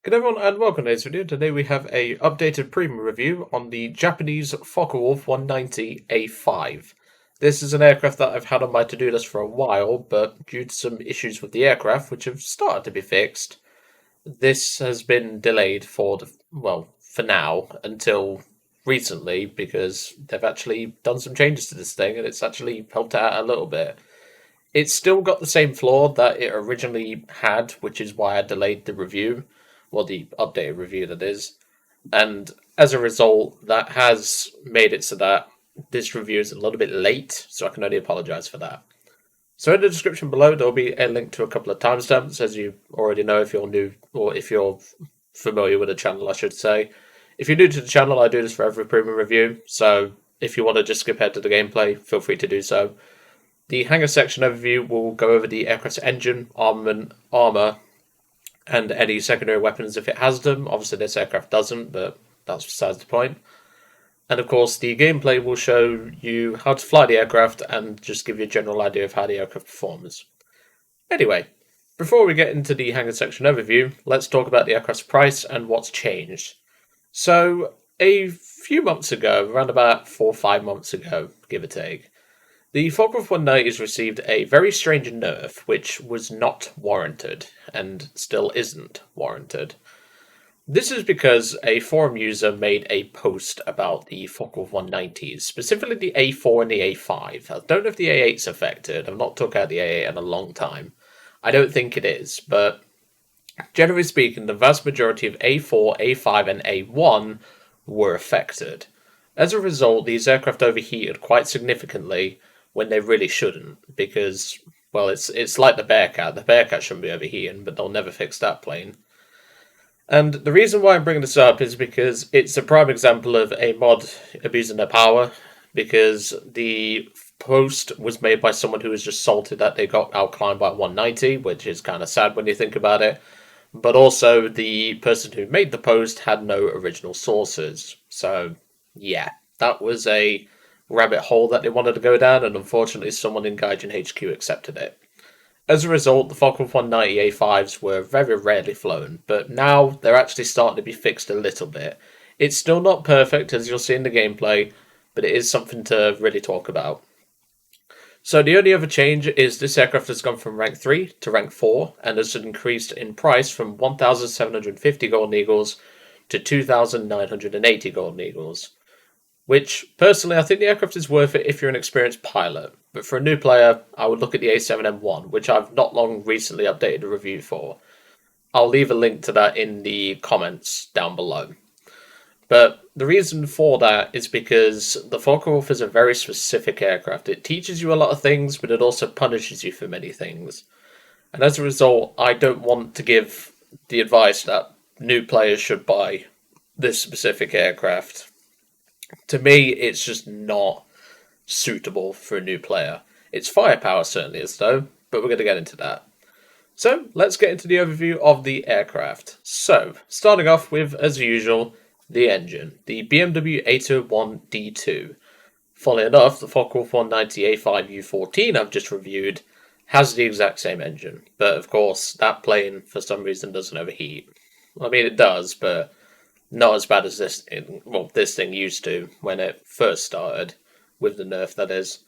Good everyone and welcome to today's video. Today we have a updated premium review on the Japanese Focke-Wulf 190 A-5. This is an aircraft that I've had on my to-do list for a while, but due to some issues with the aircraft, which have started to be fixed, this has been delayed for now, until recently, because they've actually done some changes to this thing and it's actually helped out a little bit. It's still got the same flaw that it originally had, which is why I delayed the review. Well, the updated review, that is. And as a result, that has made it so that this review is a little bit late, so I can only apologize for that. So in the description below, there'll be a link to a couple of timestamps, as you already know if you're new, or if you're familiar with the channel, I should say. If you're new to the channel, I do this for every premium review, so if you want to just skip ahead to the gameplay, feel free to do so. The hangar section overview will go over the aircraft's engine, armament, armor, and any secondary weapons if it has them. Obviously this aircraft doesn't, but that's besides the point. And of course the gameplay will show you how to fly the aircraft and just give you a general idea of how the aircraft performs. Anyway, before we get into the hangar section overview, let's talk about the aircraft's price and what's changed. So a few months ago, around about 4 or 5 months ago, give or take, the Focke-Wulf 190 has received a very strange nerf, which was not warranted, and still isn't warranted. This is because a forum user made a post about the Focke-Wulf 190s, specifically the A4 and the A5. I don't know if the A8's affected. I've not took out the A8 in a long time. I don't think it is, but generally speaking, the vast majority of A4, A5, and A1 were affected. As a result, these aircraft overheated quite significantly when they really shouldn't, because, well, it's like the Bearcat. The Bearcat shouldn't be overheating, but they'll never fix that plane. And the reason why I'm bringing this up is because it's a prime example of a mod abusing their power, because the post was made by someone who was just salted that they got outclimbed by 190, which is kind of sad when you think about it. But also, the person who made the post had no original sources. So, yeah, that was a rabbit hole that they wanted to go down, and unfortunately someone in Gaijin HQ accepted it. As a result, the Focke-Wulf 190 A5s were very rarely flown, but now they're actually starting to be fixed a little bit. It's still not perfect, as you'll see in the gameplay, but it is something to really talk about. So the only other change is this aircraft has gone from rank 3 to rank 4, and has increased in price from 1,750 Golden Eagles to 2,980 Golden Eagles. Which, personally, I think the aircraft is worth it if you're an experienced pilot. But for a new player, I would look at the A7M1, which I've not long recently updated a review for. I'll leave a link to that in the comments down below. But the reason for that is because the Focke-Wulf is a very specific aircraft. It teaches you a lot of things, but it also punishes you for many things. And as a result, I don't want to give the advice that new players should buy this specific aircraft. To me, it's just not suitable for a new player. Its firepower certainly is, though, but we're going to get into that. So, let's get into the overview of the aircraft. So, starting off with, as usual, the engine, the BMW 801D2. Funnily enough, the Focke-Wulf 190 A5 U14 I've just reviewed has the exact same engine, but of course, that plane, for some reason, doesn't overheat. I mean, it does, but not as bad as this thing used to when it first started, with the nerf, that is.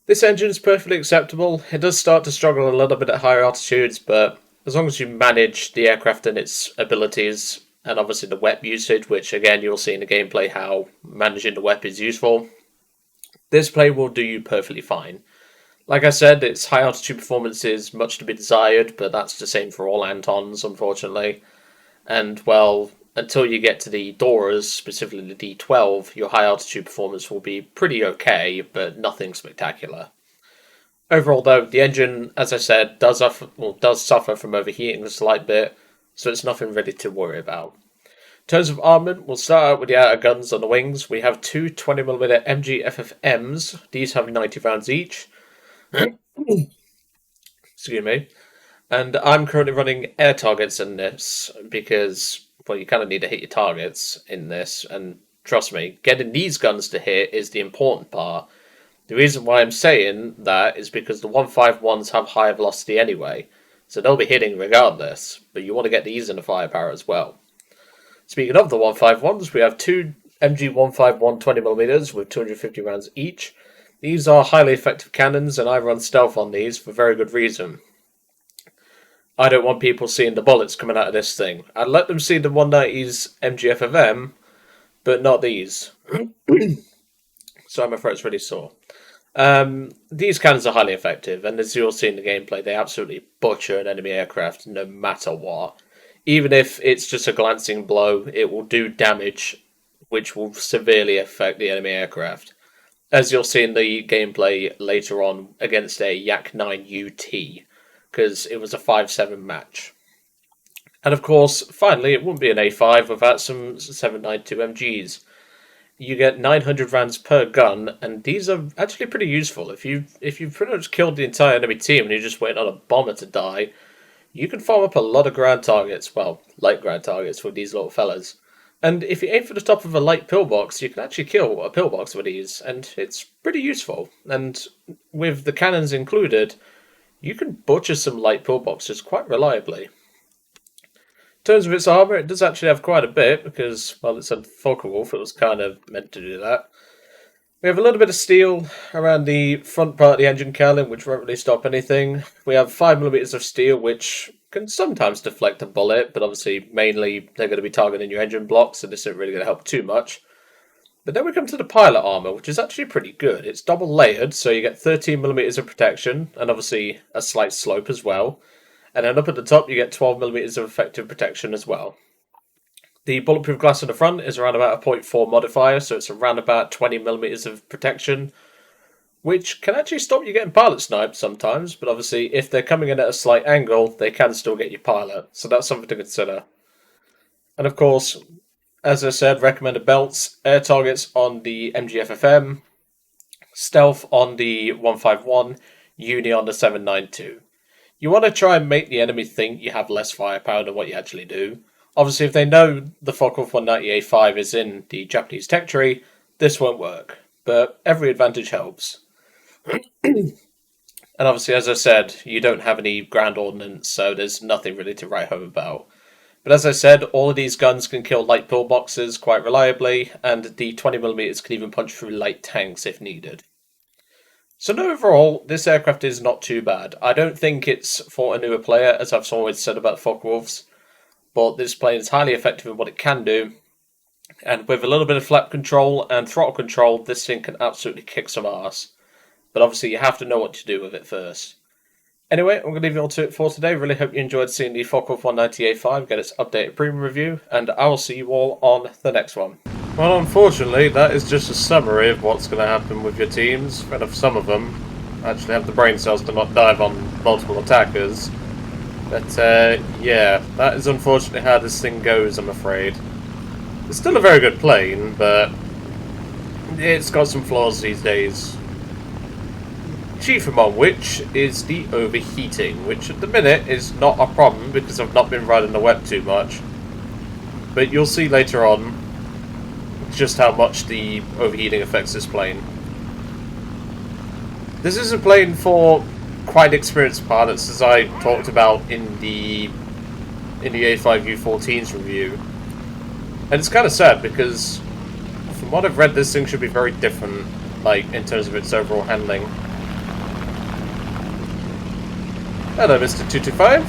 This engine is perfectly acceptable. It does start to struggle a little bit at higher altitudes, but as long as you manage the aircraft and its abilities, and obviously the WEP usage, which again you'll see in the gameplay how managing the WEP is useful, this plane will do you perfectly fine. Like I said, its high altitude performance is much to be desired, but that's the same for all Antons, unfortunately. And, well, until you get to the Doras, specifically the D12, your high altitude performance will be pretty okay, but nothing spectacular. Overall, though, the engine, as I said, does suffer from overheating a slight bit, so it's nothing really to worry about. In terms of armament, we'll start out with the outer guns on the wings. We have two 20mm MG FFMs. These have 90 rounds each. Excuse me. And I'm currently running air targets in this because, well, you kind of need to hit your targets in this. And trust me, getting these guns to hit is the important part. The reason why I'm saying that is because the 151s have higher velocity anyway. so they'll be hitting regardless, but you want to get these into firepower as well. Speaking of the 151s, we have two MG151 20mm with 250 rounds each. These are highly effective cannons, and I run stealth on these for very good reason. I don't want people seeing the bullets coming out of this thing. I'd let them see the 190's MGFFM, but not these. So my throat's really sore. These cannons are highly effective, and as you'll see in the gameplay, they absolutely butcher an enemy aircraft no matter what. Even if it's just a glancing blow, it will do damage, which will severely affect the enemy aircraft. As you'll see in the gameplay later on against a Yak 9 UT, because it was a 5-7 match. And of course, finally, it wouldn't be an A-5 without some 792 MGs. You get 900 rounds per gun, and these are actually pretty useful. If you've pretty much killed the entire enemy team and you're just waiting on a bomber to die, you can farm up a lot of ground targets, well, light ground targets with these little fellas. And if you aim for the top of a light pillbox, you can actually kill a pillbox with these, and it's pretty useful. And with the cannons included, you can butcher some light pillboxes quite reliably. In terms of its armour, it does actually have quite a bit, because, well, it's a Focke-Wulf, it was kind of meant to do that. We have a little bit of steel around the front part of the engine cowling, which won't really stop anything. We have 5mm of steel, which can sometimes deflect a bullet, but obviously, mainly, they're going to be targeting your engine blocks, so this isn't really going to help too much. But then we come to the pilot armour, which is actually pretty good. It's double layered, so you get 13mm of protection, and obviously a slight slope as well. And then up at the top, you get 12mm of effective protection as well. The bulletproof glass in the front is around about a 0.4 modifier, so it's around about 20mm of protection, which can actually stop you getting pilot sniped sometimes, but obviously if they're coming in at a slight angle, they can still get you pilot, so that's something to consider. And of course, as I said, recommended belts, air targets on the MGFFM, stealth on the 151, uni on the 792. You want to try and make the enemy think you have less firepower than what you actually do. Obviously, if they know the Focke-Wulf 190 A-5 is in the Japanese tech tree, this won't work. But every advantage helps. And obviously, as I said, you don't have any ground ordnance, so there's nothing really to write home about. But as I said, all of these guns can kill light pillboxes quite reliably, and the 20mm can even punch through light tanks if needed. So overall, this aircraft is not too bad. I don't think it's for a newer player, as I've always said about Focke-Wulfs. But this plane is highly effective in what it can do, and with a little bit of flap control and throttle control, this thing can absolutely kick some ass. But obviously you have to know what to do with it first. Anyway, I'm going to leave you all to it for today. Really hope you enjoyed seeing the Focke-Wulf 190 A5 get its updated premium review, and I will see you all on the next one. Well, unfortunately, that is just a summary of what's going to happen with your teams, and of some of them actually have the brain cells to not dive on multiple attackers. But, yeah, that is unfortunately how this thing goes, I'm afraid. It's still a very good plane, but it's got some flaws these days. Chief among which is the overheating, which at the minute is not a problem because I've not been riding the web too much. But you'll see later on just how much the overheating affects this plane. This is a plane for quite experienced pilots, as I talked about in the A5U14's review. And it's kind of sad because from what I've read, this thing should be very different, like in terms of its overall handling. Hello, Mr. 225.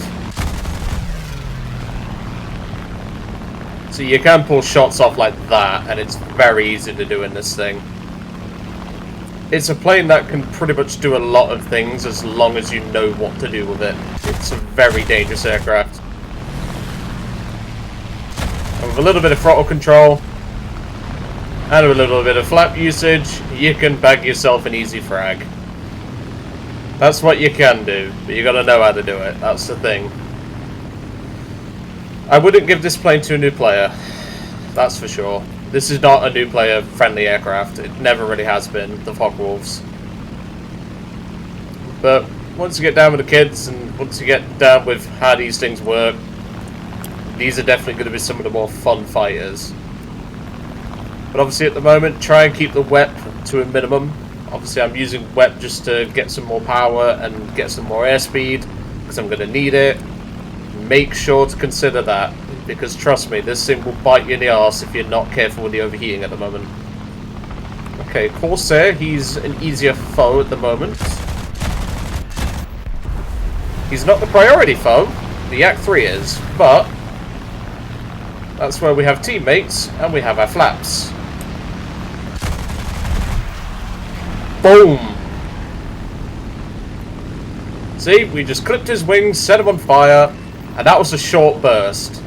So you can pull shots off like that, and it's very easy to do in this thing. It's a plane that can pretty much do a lot of things as long as you know what to do with it. It's a very dangerous aircraft. And with a little bit of throttle control, and with a little bit of flap usage, you can bag yourself an easy frag. That's what you can do, but you gotta know how to do it, that's the thing. I wouldn't give this plane to a new player, that's for sure. This is not a new player friendly aircraft, it never really has been, the Focke-Wulfs. But once you get down with the kids, and once you get down with how these things work, these are definitely going to be some of the more fun fighters. But obviously at the moment, try and keep the WEP to a minimum. Obviously I'm using WEP just to get some more power and get some more airspeed, because I'm going to need it. Make sure to consider that, because trust me, this thing will bite you in the arse if you're not careful with the overheating at the moment. Okay, Corsair, he's an easier foe at the moment. He's not the priority foe, the Yak-3 is, but that's where we have teammates and we have our flaps. Boom! See, we just clipped his wings, set him on fire, and that was a short burst.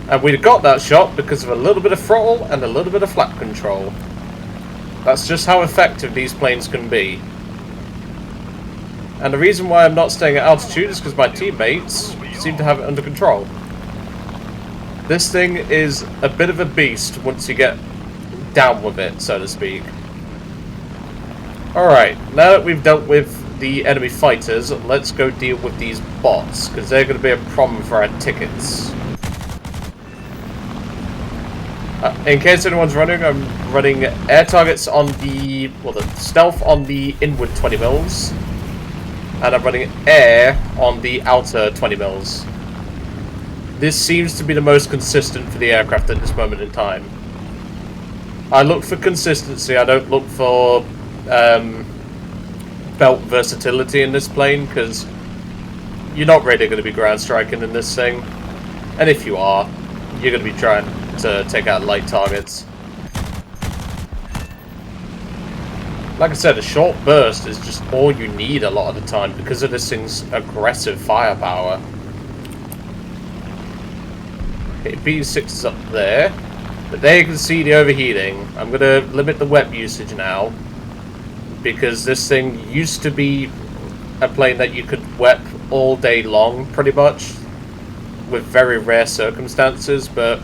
And we got that shot because of a little bit of throttle and a little bit of flap control. That's just how effective these planes can be. And the reason why I'm not staying at altitude is because my teammates seem to have it under control. This thing is a bit of a beast once you get down with it, so to speak. Alright, now that we've dealt with the enemy fighters, let's go deal with these bots, because they're going to be a problem for our tickets. In case anyone's running, I'm running air targets on the, well, the stealth on the inward 20 mils, and I'm running air on the outer 20 mils. This seems to be the most consistent for the aircraft at this moment in time. I look for consistency, I don't look for belt versatility in this plane, because you're not really going to be ground striking in this thing. And if you are, you're going to be trying to take out light targets. Like I said, a short burst is just all you need a lot of the time because of this thing's aggressive firepower. Okay, B6 is up there, but there you can see the overheating. I'm going to limit the wet usage now, because this thing used to be a plane that you could wep all day long, pretty much, with very rare circumstances, but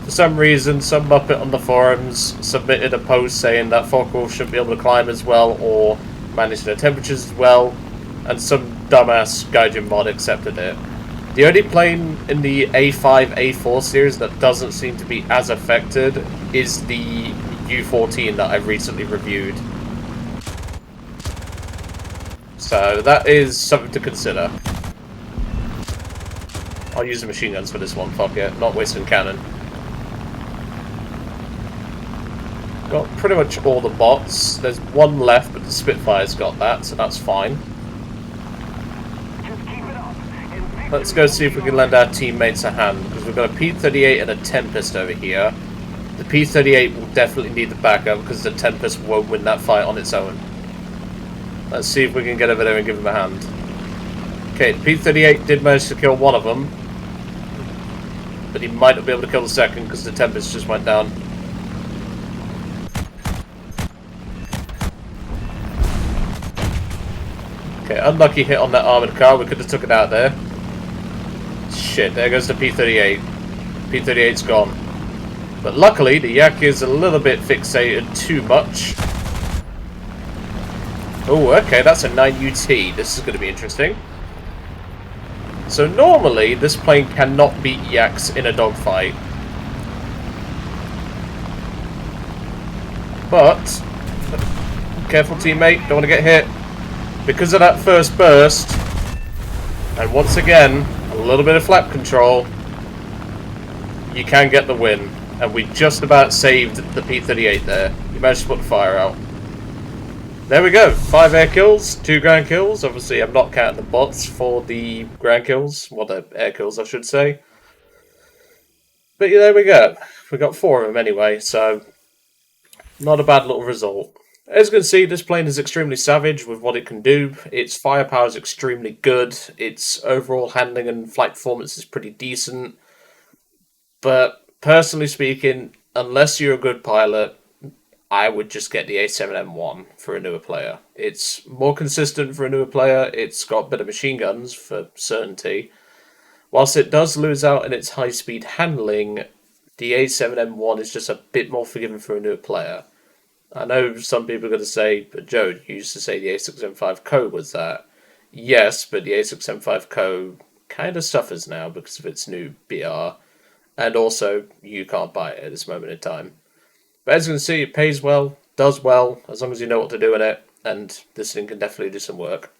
for some reason, some muppet on the forums submitted a post saying that Focke-Wulf shouldn't be able to climb as well or manage their temperatures as well, and some dumbass Gaijin mod accepted it. The only plane in the A-5, A-4 series that doesn't seem to be as affected is the U-14 that I've recently reviewed. So that is something to consider. I'll use the machine guns for this one, fuck it, not wasting cannon. Got pretty much all the bots. There's one left, but the Spitfire's got that, so that's fine. Let's go see if we can lend our teammates a hand, because we've got a P-38 and a Tempest over here. The P-38 will definitely need the backup, because the Tempest won't win that fight on its own. Let's see if we can get over there and give him a hand. Okay, the P-38 did manage to kill one of them, but he might not be able to kill the second, because the Tempest just went down. Okay, unlucky hit on that armoured car. We could have took it out there. Shit, there goes the P-38. P-38's gone. But luckily, the Yak is a little bit fixated too much. Oh, okay, that's a 9UT. This is going to be interesting. So normally, this plane cannot beat Yaks in a dogfight. But, careful teammate, don't want to get hit. Because of that first burst, and once again, a little bit of flap control, you can get the win. And we just about saved the P-38 there. You managed to put the fire out. There we go, 5 air kills, 2 ground kills. Obviously, I'm not counting the bots for the ground kills. Well, the air kills, I should say. But yeah, there we go. We got 4 of them anyway, so not a bad little result. As you can see, this plane is extremely savage with what it can do. Its firepower is extremely good. Its overall handling and flight performance is pretty decent. But personally speaking, unless you're a good pilot, I would just get the A7M1 for a newer player. It's more consistent for a newer player. It's got better machine guns for certainty. Whilst it does lose out in its high-speed handling, the A7M1 is just a bit more forgiving for a newer player. I know some people are going to say, but Joe, you used to say the A6M5 Co was that. Yes, but the A6M5 Co kind of suffers now because of its new BR. And also, you can't buy it at this moment in time. But as you can see, it pays well, does well, as long as you know what to do in it, and this thing can definitely do some work.